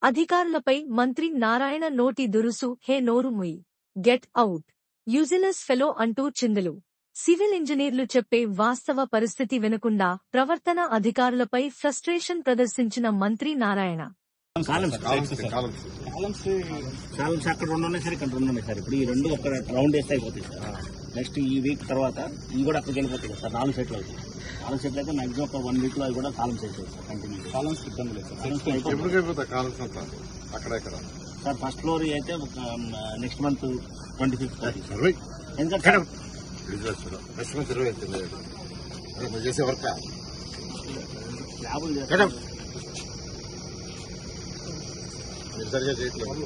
అధికారులపై మంత్రి నారాయణ నోటి దురుసు. హే నోరు ముయ్, గెట్ అవుట్, యూజిలెస్ ఫెలో అంటూ చిందులు. సివిల్ ఇంజనీర్లు చెప్పే వాస్తవ పరిస్థితి వినకుండా ప్రవర్తన అధికారులపై ఫ్రస్ట్రేషన్ ప్రదర్శించిన మంత్రి నారాయణ. కాలమ్స్ అక్కడ 2 ఉన్నాయి సార్, ఇక్కడ 2 ఉన్నాయి సార్. ఇప్పుడు ఈ 2 ఒక రౌండ్ వేస్తే అయిపోతాయి సార్. నెక్స్ట్ ఈ వీక్ తర్వాత ఇవి కూడా అక్కడికి వెళ్ళిపోతాయి సార్. 4 సెట్లు అవుతాయి. 4 సెట్లు అయితే మాక్సిమం ఒక 1 వీక్ లో అవి కూడా కాలమ్స్ అయిపోతాయి సార్. కంటిన్యూ కాలమ్స్ ఇబ్బంది లేదు సార్. ఫస్ట్ ఫ్లోర్ అయితే నెక్స్ట్ మంత్ 25th ఎందుకంటే చేసే వర్క్ ల్యాబులు చేస్తారు సరిగా చేయట్లేదు.